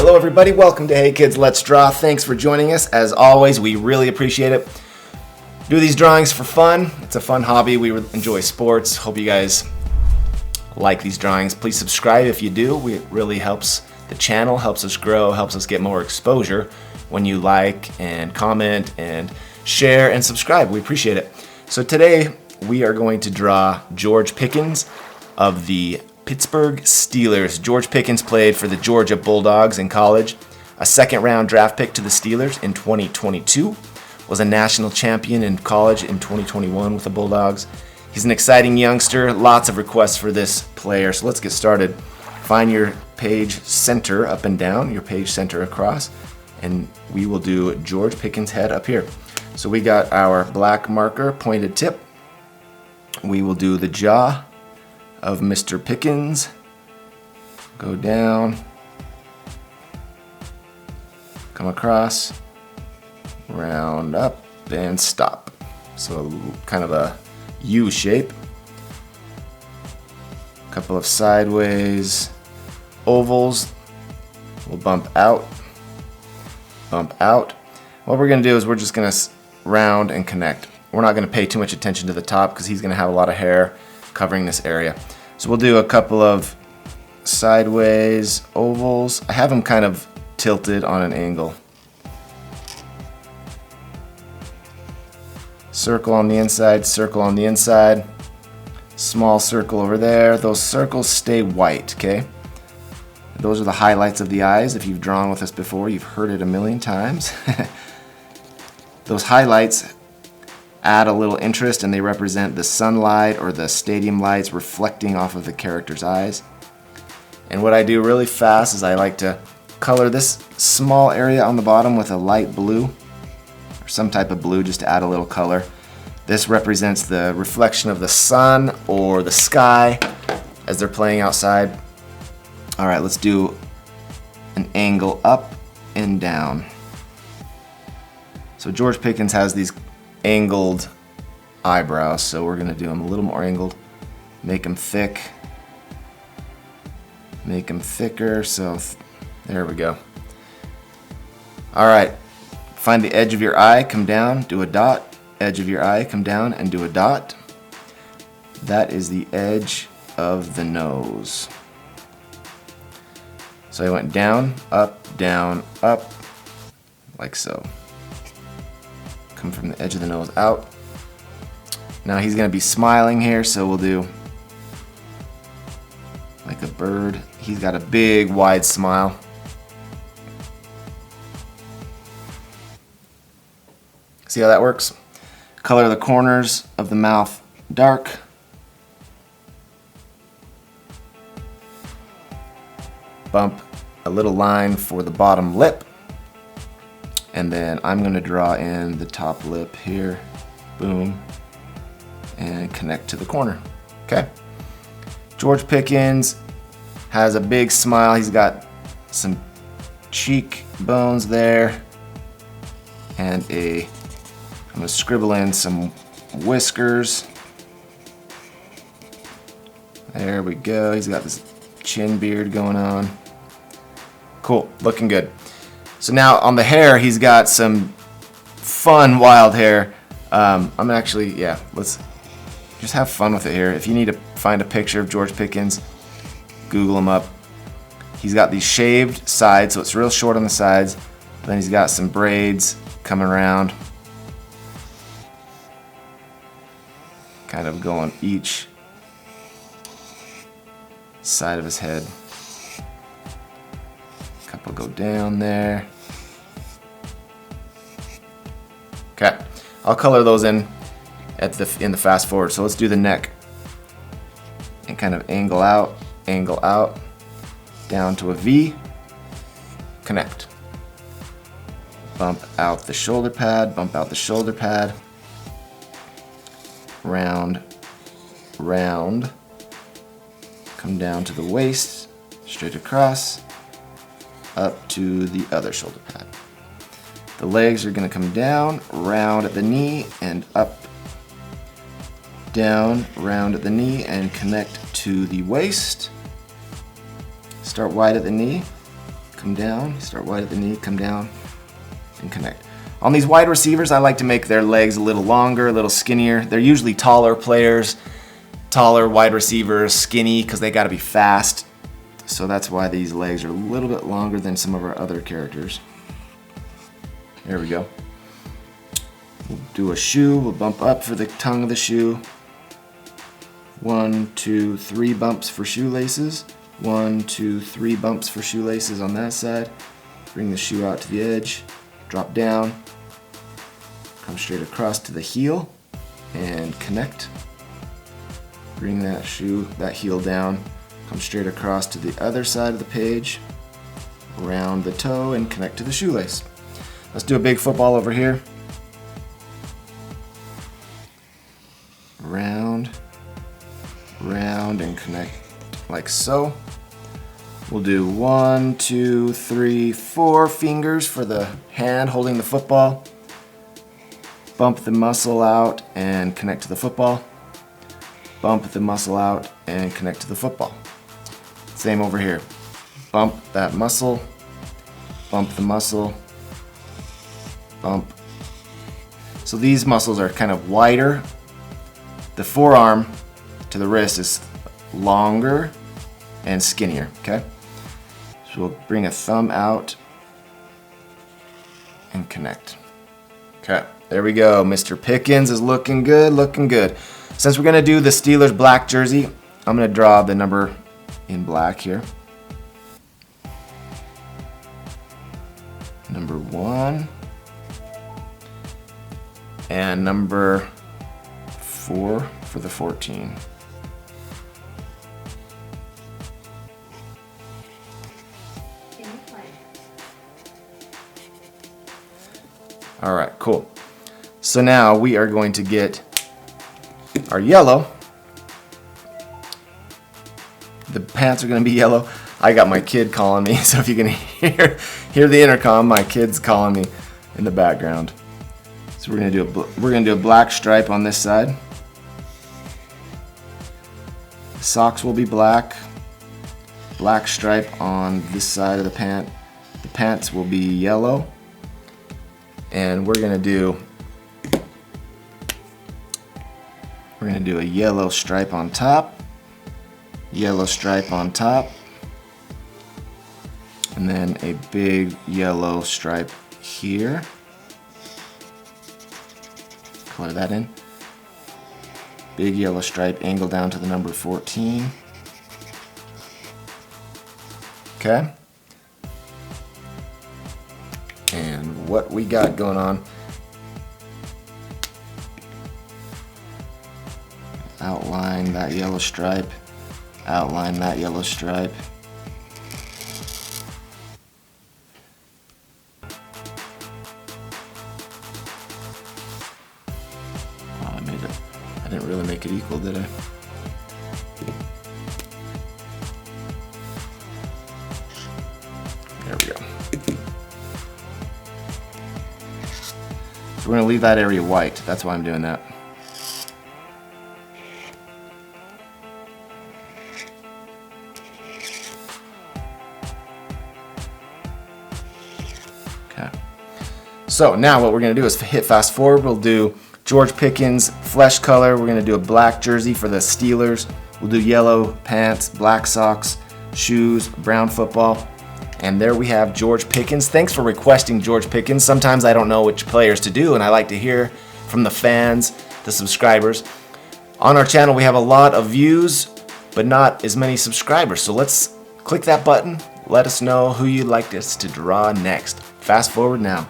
Hello everybody, welcome to Hey Kids Let's Draw. Thanks for joining us. As always, we really appreciate it. Do these drawings for fun. It's a fun hobby. We enjoy sports. Hope you guys like these drawings. Please subscribe if you do. It really helps the channel, helps us grow, helps us get more exposure when you like and comment and share and subscribe. We appreciate it. So today we are going to draw George Pickens of the Pittsburgh Steelers. George Pickens played for the Georgia Bulldogs in college, a second-round draft pick to the Steelers in 2022, was a national champion in college in 2021 with the Bulldogs. He's an exciting youngster, lots of requests for this player, so let's get started. Find your page center up and down, your page center across, and we will do George Pickens' head up here. So we got our black marker, pointed tip. We will do the jaw of Mr. Pickens. Go down, come across, round up, and stop. So kind of a U shape. A couple of sideways ovals. We'll bump out, bump out. What we're gonna do is we're just gonna round and connect. We're not gonna pay too much attention to the top because he's gonna have a lot of hair covering this area. So we'll do a couple of sideways ovals. I have them kind of tilted on an angle. Circle on the inside, circle on the inside. Small circle over there. Those circles stay white, okay? Those are the highlights of the eyes. If you've drawn with us before, you've heard it a million times. Those highlights add a little interest, and they represent the sunlight or the stadium lights reflecting off of the character's eyes. And what I do really fast is I like to color this small area on the bottom with a light blue or some type of blue just to add a little color. This represents the reflection of the sun or the sky as they're playing outside. All right, let's do an angle up and down. So George Pickens has these angled eyebrows, so we're gonna do them a little more angled, make them thick, make them thicker, so there we go. All right, find the edge of your eye, come down, do a dot, edge of your eye, come down and do a dot. That is the edge of the nose. So I went down, up, like so. Come from the edge of the nose out. Now he's gonna be smiling here, so we'll do like a bird. He's got a big, wide smile. See how that works? Color the corners of the mouth dark. Bump a little line for the bottom lip. And then I'm going to draw in the top lip here, boom, and connect to the corner. Okay. George Pickens has a big smile. He's got some cheek bones there, and I'm going to scribble in some whiskers. There we go. He's got this chin beard going on. Cool, looking good. So now on the hair, he's got some fun, wild hair. I'm gonna actually, yeah, let's just have fun with it here. If you need to find a picture of George Pickens, Google him up. He's got these shaved sides, so it's real short on the sides. Then he's got some braids coming around, kind of going each side of his head. Couple go down there. Okay, I'll color those in the fast forward. So let's do the neck and kind of angle out, down to a V, connect. Bump out the shoulder pad, bump out the shoulder pad. Round, round. Come down to the waist, straight across, up to the other shoulder pad. The legs are gonna come down, round at the knee, and up, down, round at the knee, and connect to the waist. Start wide at the knee, come down, start wide at the knee, come down, and connect. On these wide receivers, I like to make their legs a little longer, a little skinnier. They're usually taller players, taller wide receivers, skinny, because they got to be fast. So that's why these legs are a little bit longer than some of our other characters. There we go. We'll do a shoe, we'll bump up for the tongue of the shoe. 1, 2, 3 bumps for shoelaces. 1, 2, 3 bumps for shoelaces on that side. Bring the shoe out to the edge, drop down, come straight across to the heel, and connect. Bring that heel down, come straight across to the other side of the page, around the toe, and connect to the shoelace. Let's do a big football over here. Round, round, and connect like so. We'll do 1, 2, 3, 4 fingers for the hand holding the football. Bump the muscle out and connect to the football. Bump the muscle out and connect to the football. Same over here. Bump that muscle, bump the muscle, bump. So these muscles are kind of wider. The forearm to the wrist is longer and skinnier, okay? So we'll bring a thumb out and connect. Okay, there we go. Mr. Pickens is looking good, looking good. Since we're gonna do the Steelers black jersey, I'm gonna draw the number in black here. Number 1 and number 4 for the 14. All right, cool. So now we are going to get our yellow. The pants are going to be yellow. I got my kid calling me, so if you can hear the intercom, my kid's calling me in the background. So we're gonna do a black stripe on this side. The socks will be black. Black stripe on this side of the pant. The pants will be yellow. And we're gonna do a yellow stripe on top, yellow stripe on top, and then a big yellow stripe here. Color that in. Big yellow stripe, angle down to the number 14. Okay. And what we got going on, outline that yellow stripe, outline that yellow stripe. Oh, I didn't really make it equal, did I? There we go. So we're going to leave that area white. That's why I'm doing that. Okay. So now what we're going to do is hit fast forward. We'll do George Pickens flesh color. We're going to do a black jersey for the Steelers. We'll do yellow pants, black socks, shoes, brown football. And there we have George Pickens. Thanks for requesting George Pickens. Sometimes I don't know which players to do, and I like to hear from the fans, the subscribers. On our channel, we have a lot of views, but not as many subscribers. So let's click that button. Let us know who you'd like us to draw next. Fast forward now.